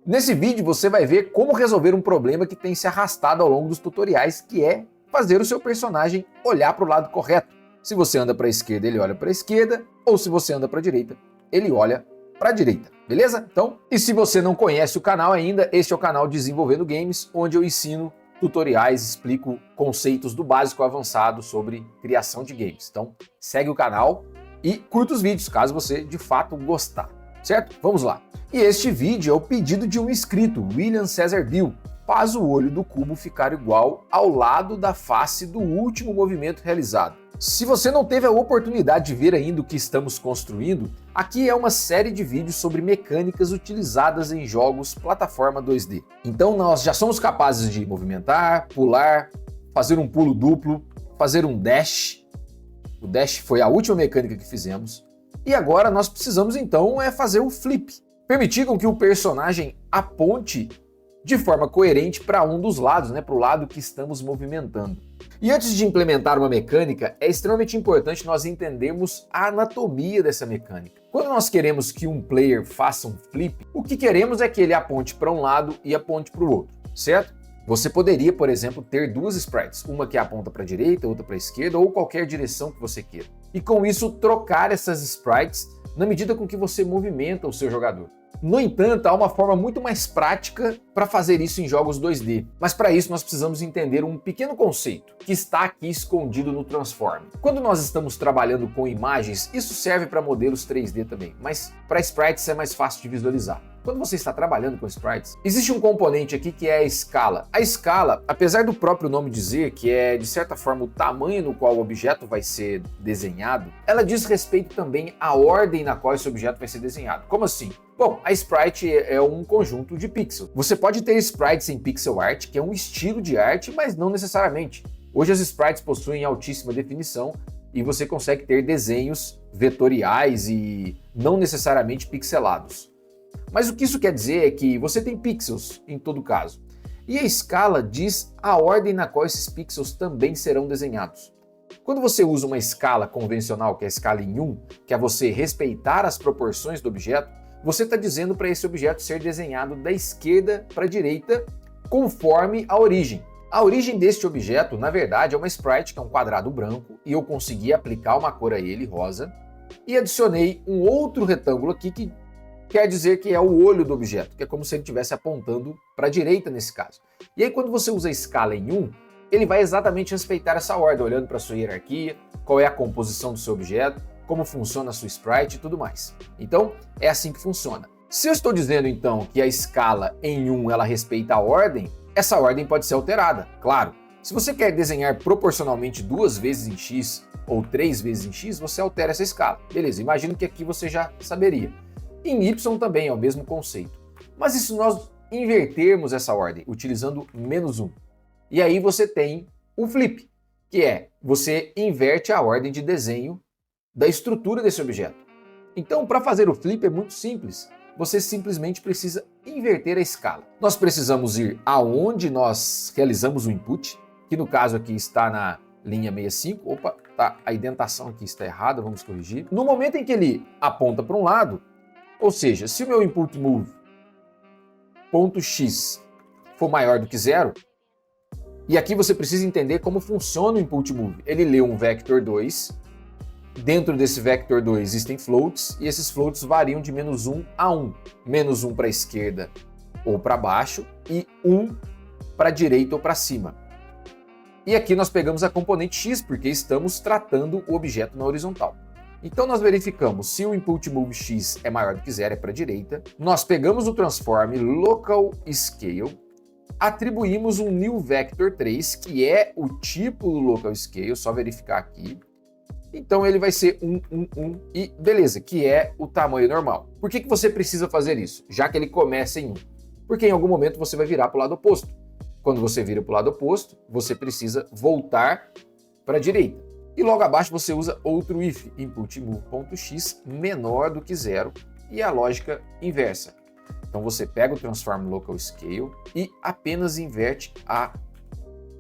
Nesse vídeo você vai ver como resolver um problema que tem se arrastado ao longo dos tutoriais, que é fazer o seu personagem olhar para o lado correto. Se você anda para a esquerda, ele olha para a esquerda, ou se você anda para a direita, ele olha para a direita, beleza? Então, e se você não conhece o canal ainda, este é o canal Desenvolvendo Games, onde eu ensino tutoriais, explico conceitos do básico ao avançado sobre criação de games. Então, segue o canal e curta os vídeos, caso você de fato gostar, certo? Vamos lá. E este vídeo é o pedido de um inscrito, William Cesar Bill. Faz o olho do cubo ficar igual ao lado da face do último movimento realizado. Se você não teve a oportunidade de ver ainda o que estamos construindo, aqui é uma série de vídeos sobre mecânicas utilizadas em jogos plataforma 2D. Então nós já somos capazes de movimentar, pular, fazer um pulo duplo, fazer um dash. O dash foi a última mecânica que fizemos. E agora nós precisamos então fazer o flip. Permitir com que o personagem aponte de forma coerente para um dos lados, para o lado que estamos movimentando. E antes de implementar uma mecânica, é extremamente importante nós entendermos a anatomia dessa mecânica. Quando nós queremos que um player faça um flip, o que queremos é que ele aponte para um lado e aponte para o outro, certo? Você poderia, por exemplo, ter duas sprites, uma que aponta para a direita, outra para a esquerda, ou qualquer direção que você queira. E com isso, trocar essas sprites na medida com que você movimenta o seu jogador. No entanto, há uma forma muito mais prática para fazer isso em jogos 2D. Mas para isso nós precisamos entender um pequeno conceito que está aqui escondido no Transform. Quando nós estamos trabalhando com imagens, isso serve para modelos 3D também, mas para sprites é mais fácil de visualizar. Quando você está trabalhando com sprites, existe um componente aqui que é a escala. A escala, apesar do próprio nome dizer que é, de certa forma, o tamanho no qual o objeto vai ser desenhado, ela diz respeito também à ordem na qual esse objeto vai ser desenhado. Como assim? Bom, a sprite é um conjunto de pixels. Você pode ter sprites em pixel art, que é um estilo de arte, mas não necessariamente. Hoje as sprites possuem altíssima definição e você consegue ter desenhos vetoriais e não necessariamente pixelados. Mas o que isso quer dizer é que você tem pixels em todo caso. E a escala diz a ordem na qual esses pixels também serão desenhados. Quando você usa uma escala convencional, que é a escala em 1, que é você respeitar as proporções do objeto, você está dizendo para esse objeto ser desenhado da esquerda para a direita, conforme a origem. A origem deste objeto, na verdade, é uma sprite, que é um quadrado branco, e eu consegui aplicar uma cor a ele, rosa, e adicionei um outro retângulo aqui que quer dizer que é o olho do objeto, que é como se ele estivesse apontando para a direita nesse caso. E aí quando você usa a escala em 1, ele vai exatamente respeitar essa ordem, olhando para a sua hierarquia, qual é a composição do seu objeto, como funciona a sua sprite e tudo mais. Então, é assim que funciona. Se eu estou dizendo então que a escala em 1 ela respeita a ordem, essa ordem pode ser alterada, claro. Se você quer desenhar proporcionalmente 2 vezes em x ou 3 vezes em x, você altera essa escala. Beleza, imagino que aqui você já saberia. Em Y também é o mesmo conceito. Mas e se nós invertermos essa ordem, utilizando -1? E aí você tem o flip, que é você inverte a ordem de desenho da estrutura desse objeto. Então, para fazer o flip é muito simples. Você simplesmente precisa inverter a escala. Nós precisamos ir aonde nós realizamos o input, que no caso aqui está na linha 65. Opa, tá, a indentação aqui está errada, vamos corrigir. No momento em que ele aponta para um lado, ou seja, se o meu input move .x for maior do que 0, e aqui você precisa entender como funciona o input move. Ele lê um vector 2, dentro desse vector 2 existem floats, e esses floats variam de -1 a 1. -1 para a esquerda ou para baixo, e 1 para a direita ou para cima. E aqui nós pegamos a componente x, porque estamos tratando o objeto na horizontal. Então nós verificamos se o input move x é maior do que 0, é para a direita. Nós pegamos o transform local scale, atribuímos um new vector 3, que é o tipo do local scale, só verificar aqui. Então ele vai ser 1, 1, 1 e beleza, que é o tamanho normal. Por que você precisa fazer isso? Já que ele começa em 1. Porque em algum momento você vai virar para o lado oposto. Quando você vira para o lado oposto, você precisa voltar para a direita. E logo abaixo você usa outro if, input move.x menor do que 0, e a lógica inversa. Então você pega o transform local scale e apenas inverte a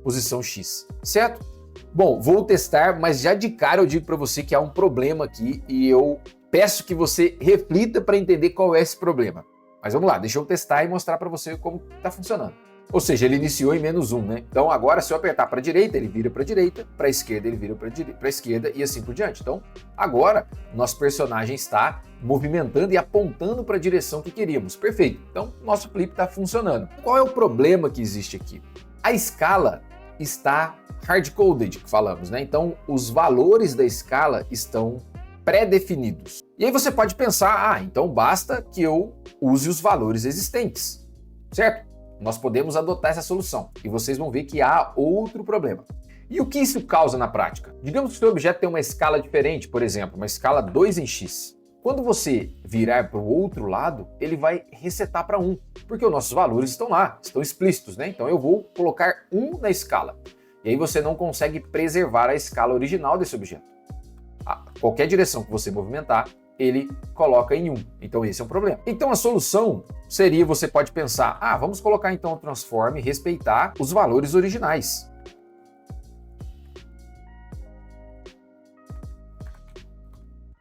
posição x, certo? Bom, vou testar, mas já de cara eu digo para você que há um problema aqui e eu peço que você reflita para entender qual é esse problema. Mas vamos lá, deixa eu testar e mostrar para você como está funcionando. Ou seja, ele iniciou em -1, né? Então agora se eu apertar para a direita, ele vira para a direita, para a esquerda ele vira para a esquerda e assim por diante. Então agora nosso personagem está movimentando e apontando para a direção que queríamos. Perfeito. Então nosso flip está funcionando. Qual é o problema que existe aqui? A escala está hard-coded, que falamos, né? Então os valores da escala estão pré-definidos. E aí você pode pensar, então basta que eu use os valores existentes, certo? Nós podemos adotar essa solução e vocês vão ver que há outro problema. E o que isso causa na prática? Digamos que o seu objeto tem uma escala diferente, por exemplo, uma escala 2 em x. Quando você virar para o outro lado, ele vai resetar para 1, porque os nossos valores estão lá, estão explícitos, né? Então eu vou colocar 1 na escala. E aí você não consegue preservar a escala original desse objeto. Qualquer direção que você movimentar, ele coloca em 1. Então esse é um problema. Então a solução seria, você pode pensar, vamos colocar então o transform e respeitar os valores originais.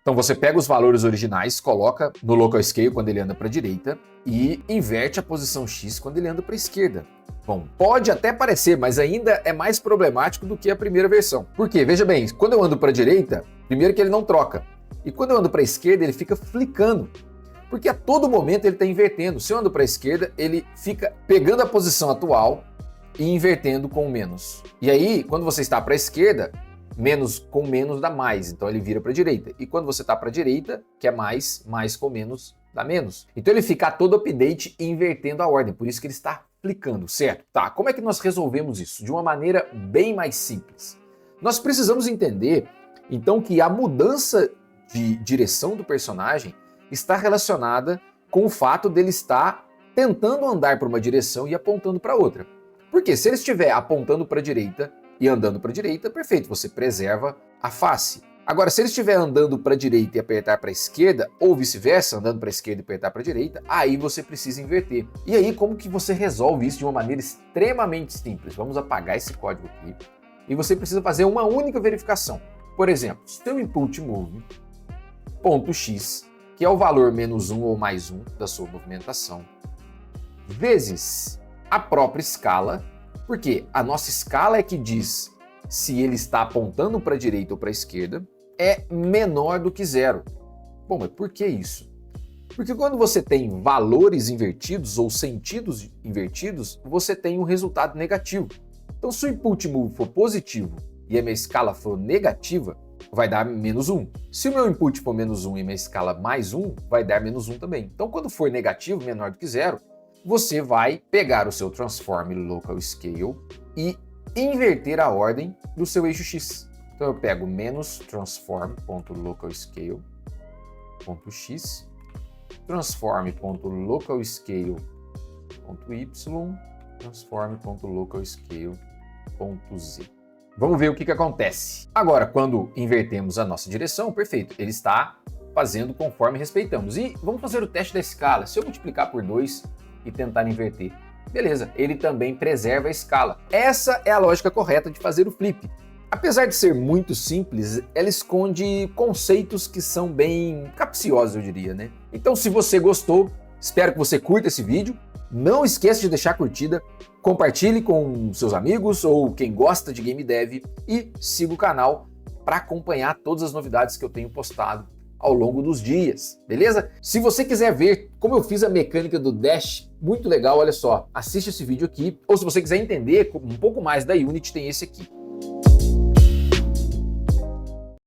Então você pega os valores originais, coloca no local scale quando ele anda para a direita e inverte a posição x quando ele anda para a esquerda. Bom, pode até parecer, mas ainda é mais problemático do que a primeira versão. Por quê? Veja bem, quando eu ando para a direita, primeiro que ele não troca. E quando eu ando para a esquerda, ele fica flicando. Porque a todo momento ele está invertendo. Se eu ando para a esquerda, ele fica pegando a posição atual e invertendo com o menos. E aí, quando você está para a esquerda, menos com menos dá mais, então ele vira para a direita. E quando você está para a direita, que é mais, mais com menos dá menos. Então ele fica a todo update invertendo a ordem, por isso que ele está flicando, certo? Tá, como é que nós resolvemos isso? De uma maneira bem mais simples. Nós precisamos entender, então, que a mudança de direção do personagem está relacionada com o fato dele estar tentando andar para uma direção e apontando para outra. Porque se ele estiver apontando para a direita e andando para a direita, perfeito, você preserva a face. Agora, se ele estiver andando para a direita e apertar para a esquerda, ou vice-versa, andando para a esquerda e apertar para a direita, aí você precisa inverter. E aí, como que você resolve isso de uma maneira extremamente simples? Vamos apagar esse código aqui. E você precisa fazer uma única verificação. Por exemplo, seu input move .x, que é o valor -1 ou +1 da sua movimentação, vezes a própria escala, porque a nossa escala é que diz se ele está apontando para a direita ou para a esquerda, é menor do que 0. Bom, mas por que isso? Porque quando você tem valores invertidos ou sentidos invertidos, você tem um resultado negativo. Então, se o input move for positivo e a minha escala for negativa, vai dar -1. Se o meu input for -1 e minha escala +1, vai dar -1 também. Então, quando for negativo, menor do que 0, você vai pegar o seu transform local scale e inverter a ordem do seu eixo x. Então eu pego -transform.localscale.x, transform.localscale.y, transform.localscale.z. Vamos ver o que acontece. Agora, quando invertemos a nossa direção, perfeito, ele está fazendo conforme respeitamos. E vamos fazer o teste da escala. Se eu multiplicar por 2 e tentar inverter, beleza, ele também preserva a escala. Essa é a lógica correta de fazer o flip. Apesar de ser muito simples, ela esconde conceitos que são bem capciosos, eu diria, né? Então, se você gostou, espero que você curta esse vídeo. Não esqueça de deixar a curtida, compartilhe com seus amigos ou quem gosta de game dev e siga o canal para acompanhar todas as novidades que eu tenho postado ao longo dos dias, beleza? Se você quiser ver como eu fiz a mecânica do Dash, muito legal, olha só, assiste esse vídeo aqui, ou se você quiser entender um pouco mais da Unity, tem esse aqui.